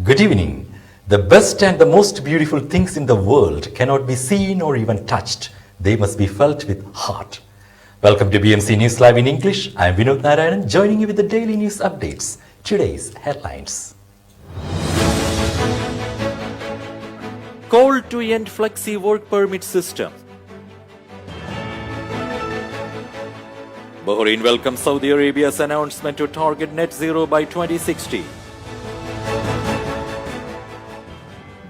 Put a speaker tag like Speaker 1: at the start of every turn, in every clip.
Speaker 1: Good evening. The best and the most beautiful things in the world cannot be seen or even touched. They must be felt with heart. Welcome to BMC News Live in English. I am Vinod Narayanan, joining you with the daily news updates. Today's headlines.
Speaker 2: Call to end flexi work permit system. Bahrain welcomes Saudi Arabia's announcement to target net zero by 2060.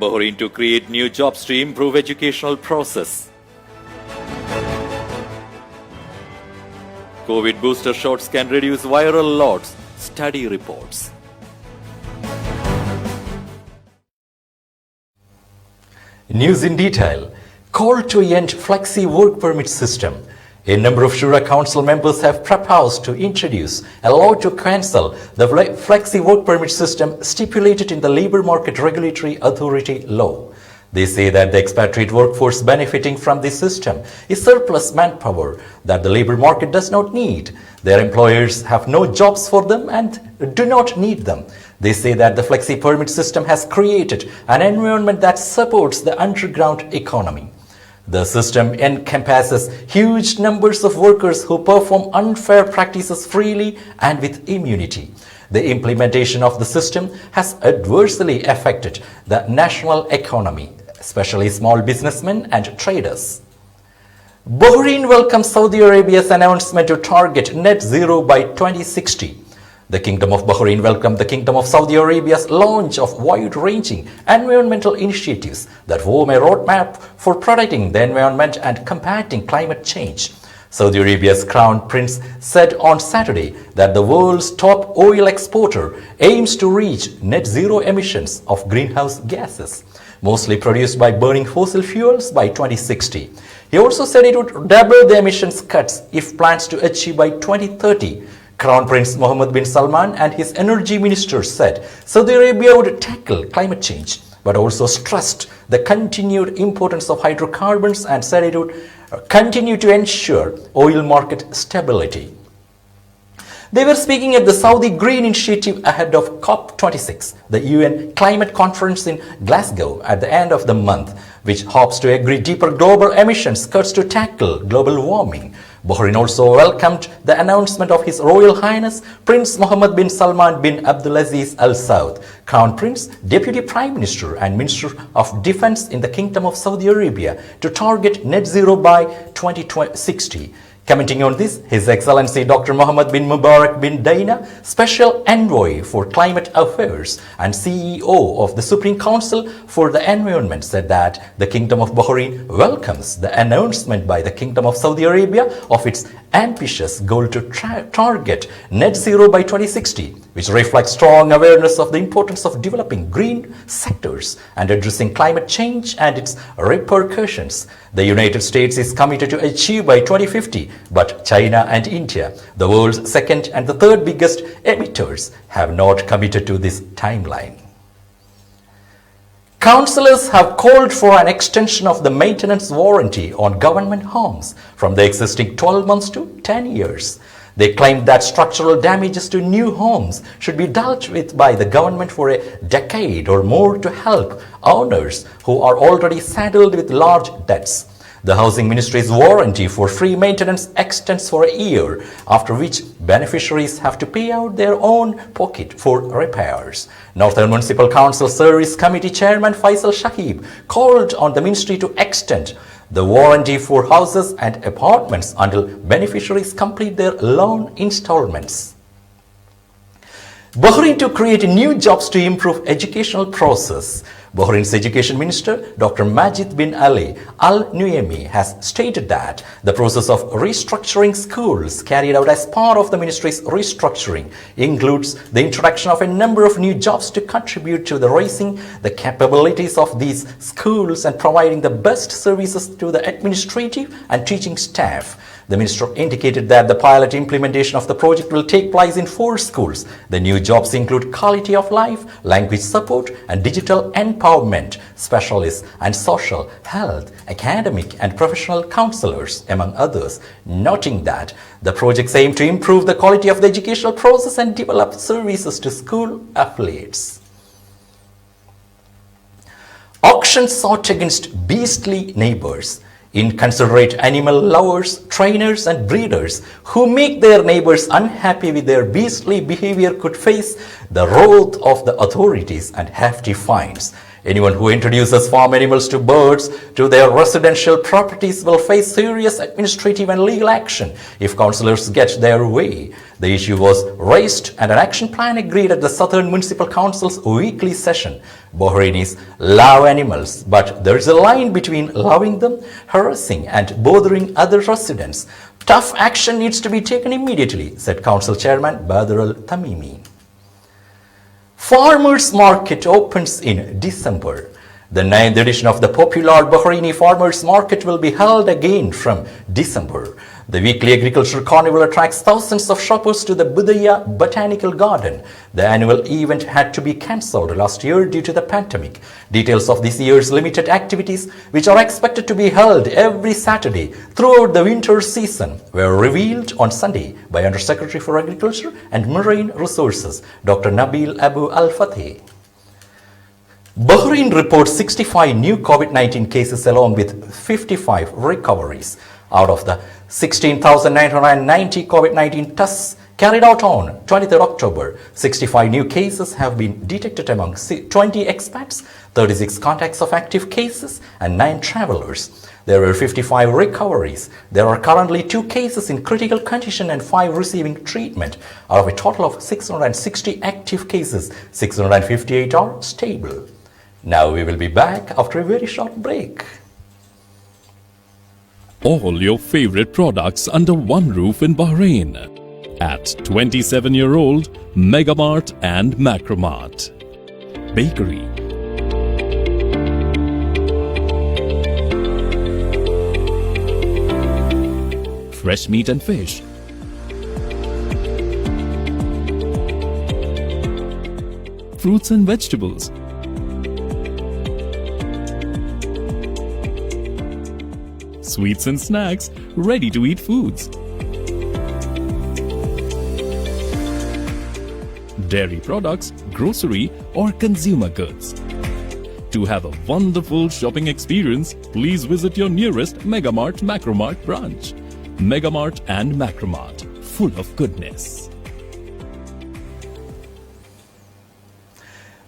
Speaker 2: Bahrain to create new jobs to improve educational process. COVID booster shots can reduce viral loads, study reports.
Speaker 1: News in detail. Call to end flexi work permit system. A number of Shura Council members have proposed to introduce a law to cancel the flexi work permit system stipulated in the Labour Market Regulatory Authority law. They say that the expatriate workforce benefiting from this system is surplus manpower that the labour market does not need. Their employers have no jobs for them and do not need them. They say that the flexi permit system has created an environment that supports the underground economy. The system encompasses huge numbers of workers who perform unfair practices freely and with immunity. The implementation of the system has adversely affected the national economy, especially small businessmen and traders. Bahrain welcomes Saudi Arabia's announcement to target net zero by 2060. The Kingdom of Bahrain welcomed the Kingdom of Saudi Arabia's launch of wide-ranging environmental initiatives that form a roadmap for protecting the environment and combating climate change. Saudi Arabia's Crown Prince said on Saturday that the world's top oil exporter aims to reach net zero emissions of greenhouse gases, mostly produced by burning fossil fuels, by 2060. He also said it would double the emissions cuts if plans to achieve by 2030. Crown Prince Mohammed bin Salman and his energy minister said Saudi Arabia would tackle climate change, but also stressed the continued importance of hydrocarbons and said it would continue to ensure oil market stability. They were speaking at the Saudi Green Initiative ahead of COP26, the UN climate conference in Glasgow at the end of the month, which hopes to agree deeper global emissions cuts to tackle global warming. Bahrain also welcomed the announcement of His Royal Highness Prince Mohammed bin Salman bin Abdulaziz Al Saud, Crown Prince, Deputy Prime Minister and Minister of Defense in the Kingdom of Saudi Arabia, to target net zero by 2060. Commenting on this, His Excellency Dr. Mohammed bin Mubarak bin Daina, Special Envoy for Climate Affairs and CEO of the Supreme Council for the Environment, said that the Kingdom of Bahrain welcomes the announcement by the Kingdom of Saudi Arabia of its ambitious goal to target net zero by 2060, which reflects strong awareness of the importance of developing green sectors and addressing climate change and its repercussions. The United States is committed to achieve by 2050, but China and India, the world's second and the third biggest emitters, have not committed to this timeline. Councillors have called for an extension of the maintenance warranty on government homes from the existing 12 months to 10 years. They claimed that structural damages to new homes should be dealt with by the government for a decade or more to help owners who are already saddled with large debts. The Housing Ministry's warranty for free maintenance extends for a year, after which beneficiaries have to pay out their own pocket for repairs. Northern Municipal Council Service Committee Chairman Faisal Shahib called on the ministry to extend the warranty for houses and apartments until beneficiaries complete their loan installments. Bahrain to create new jobs to improve educational process. Bahrain's Education Minister Dr. Majid bin Ali Al Nuaimi has stated that the process of restructuring schools carried out as part of the ministry's restructuring includes the introduction of a number of new jobs to contribute to the raising the capabilities of these schools and providing the best services to the administrative and teaching staff. The minister indicated that the pilot implementation of the project will take place in 4 schools. The new jobs include quality of life, language support, and digital empowerment specialists and social, health, academic, and professional counselors, among others, noting that the projects aim to improve the quality of the educational process and develop services to school affiliates. Auction sought against beastly neighbors. Inconsiderate animal lovers, trainers and breeders who make their neighbors unhappy with their beastly behavior could face the wrath of the authorities and hefty fines. Anyone who introduces farm animals to birds to their residential properties will face serious administrative and legal action if councillors get their way. The issue was raised and an action plan agreed at the Southern Municipal Council's weekly session. Bahrainis love animals, but there is a line between loving them, harassing and bothering other residents. Tough action needs to be taken immediately, said Council Chairman Badr al-Tamimi. Farmers Market opens in December. The 9th edition of the popular Bahraini Farmers Market will be held again from December. The weekly agricultural carnival attracts thousands of shoppers to the Budaya Botanical Garden. The annual event had to be cancelled last year due to the pandemic. Details of this year's limited activities, which are expected to be held every Saturday throughout the winter season, were revealed on Sunday by Under Secretary for Agriculture and Marine Resources, Dr. Nabil Abu Al-Fateh. Bahrain reports 65 new COVID-19 cases along with 55 recoveries. Out of the 16,990 COVID-19 tests carried out on 23rd October, 65 new cases have been detected among 20 expats, 36 contacts of active cases and 9 travelers. There were 55 recoveries. There are currently 2 cases in critical condition and 5 receiving treatment. Out of a total of 660 active cases, 658 are stable. Now we will be back after a very short break.
Speaker 3: All your favorite products under one roof in Bahrain at 27-year-old Megamart and Macromart. Bakery, fresh meat and fish, fruits and vegetables, sweets and snacks, ready-to-eat foods, dairy products, grocery or consumer goods. To have a wonderful shopping experience, please visit your nearest Megamart Macromart branch. Megamart and Macromart, full of goodness.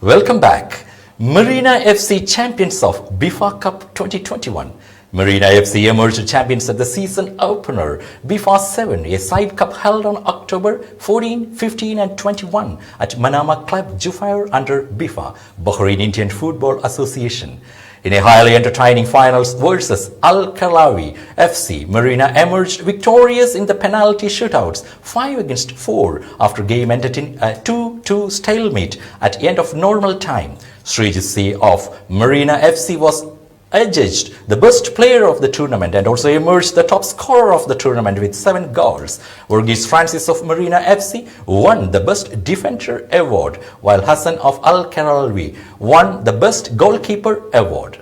Speaker 1: Welcome back. Marina FC champions of BIFA Cup 2021. Marina FC emerged champions at the season opener BIFA 7, a side cup held on October 14, 15 and 21 at Manama Club Jufair under BIFA, Bahrain Indian Football Association. In a highly entertaining finals versus Al-Kalawi FC, Marina emerged victorious in the penalty shootouts 5-4 after game ended in a 2-2 stalemate at the end of normal time. Srijit C of Marina FC was adjudged the best player of the tournament and also emerged the top scorer of the tournament with 7 goals. Verghese Francis of Marina FC won the best defender award, while Hassan of Al-Karawi won the best goalkeeper award.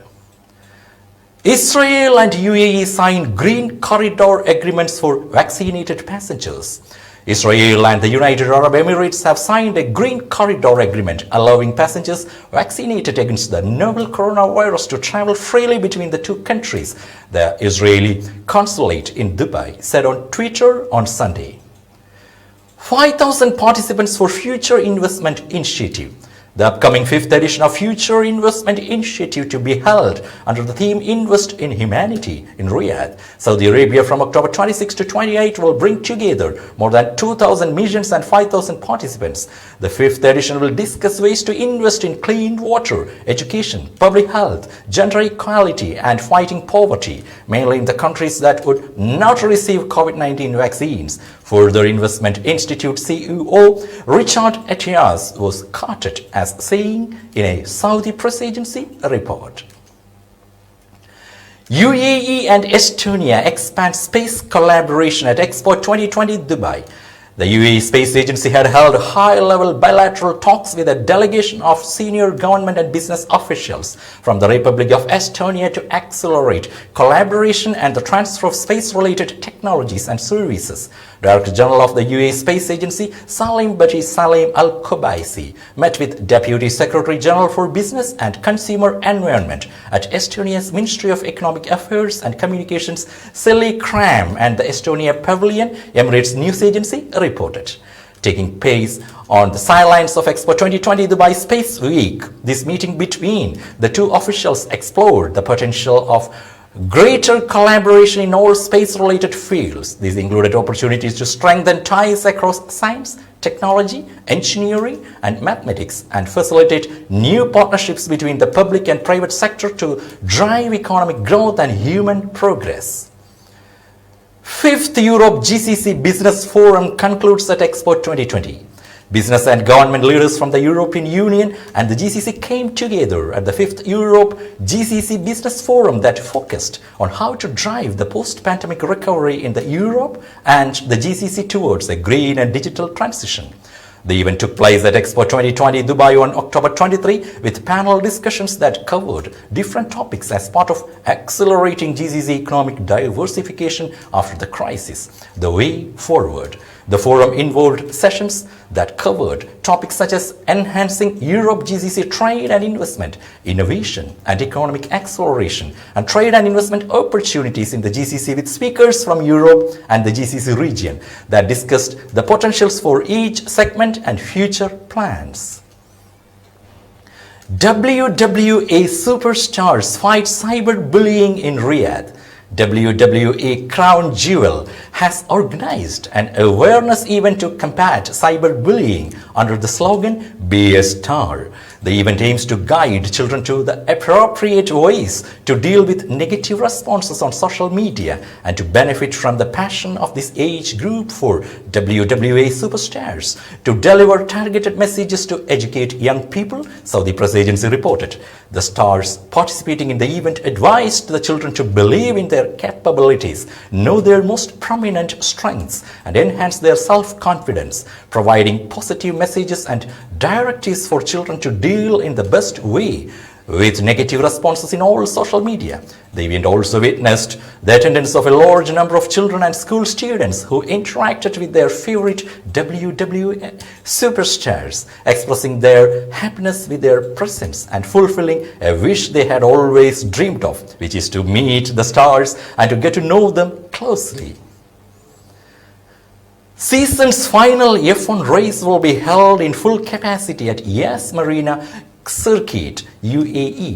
Speaker 1: Israel and UAE signed green corridor agreements for vaccinated passengers. Israel and the United Arab Emirates have signed a green corridor agreement allowing passengers vaccinated against the novel coronavirus to travel freely between the two countries, the Israeli consulate in Dubai said on Twitter on Sunday. 5,000 participants for Future Investment Initiative. The upcoming 5th edition of Future Investment Initiative to be held under the theme Invest in Humanity in Riyadh, Saudi Arabia from October 26 to 28 will bring together more than 2,000 missions and 5,000 participants. The 5th edition will discuss ways to invest in clean water, education, public health, gender equality and fighting poverty, mainly in the countries that would not receive COVID-19 vaccines. Further Investment Institute CEO Richard Atias was quoted as saying in a Saudi press agency report. UAE and Estonia expand space collaboration at Expo 2020 Dubai. The UAE Space Agency had held high-level bilateral talks with a delegation of senior government and business officials from the Republic of Estonia to accelerate collaboration and the transfer of space-related technologies and services. Director General of the UAE Space Agency, Salim Baji Salim Al-Kobaisi, met with Deputy Secretary General for Business and Consumer Environment at Estonia's Ministry of Economic Affairs and Communications, Seli Kram, and the Estonia Pavilion, Emirates News Agency reported. Taking place on the sidelines of Expo 2020 Dubai Space Week, this meeting between the two officials explored the potential of greater collaboration in all space-related fields. These included opportunities to strengthen ties across science, technology, engineering, and mathematics, and facilitate new partnerships between the public and private sector to drive economic growth and human progress. 5th Europe GCC Business Forum concludes at Expo 2020. Business and government leaders from the European Union and the GCC came together at the 5th Europe GCC Business Forum that focused on how to drive the post-pandemic recovery in the Europe and the GCC towards a green and digital transition. The event took place at Expo 2020 Dubai on October 23 with panel discussions that covered different topics as part of accelerating GCC economic diversification after the crisis, the way forward. The forum involved sessions that covered topics such as enhancing Europe GCC trade and investment, innovation and economic acceleration, and trade and investment opportunities in the GCC with speakers from Europe and the GCC region that discussed the potentials for each segment and future plans. WWE superstars fight cyberbullying in Riyadh. WWE Crown Jewel has organized an awareness event to combat cyberbullying under the slogan "Be a Star." The event aims to guide children to the appropriate ways to deal with negative responses on social media and to benefit from the passion of this age group for WWE superstars to deliver targeted messages to educate young people, Saudi Press Agency reported. The stars participating in the event advised the children to believe in their capabilities, know their most prominent strengths, and enhance their self-confidence, providing positive messages and directives for children to deal in the best way with negative responses in all social media. The event also witnessed the attendance of a large number of children and school students who interacted with their favorite WWE superstars, expressing their happiness with their presence and fulfilling a wish they had always dreamed of, which is to meet the stars and to get to know them closely. Season's final F1 race will be held in full capacity at Yas Marina Circuit, UAE.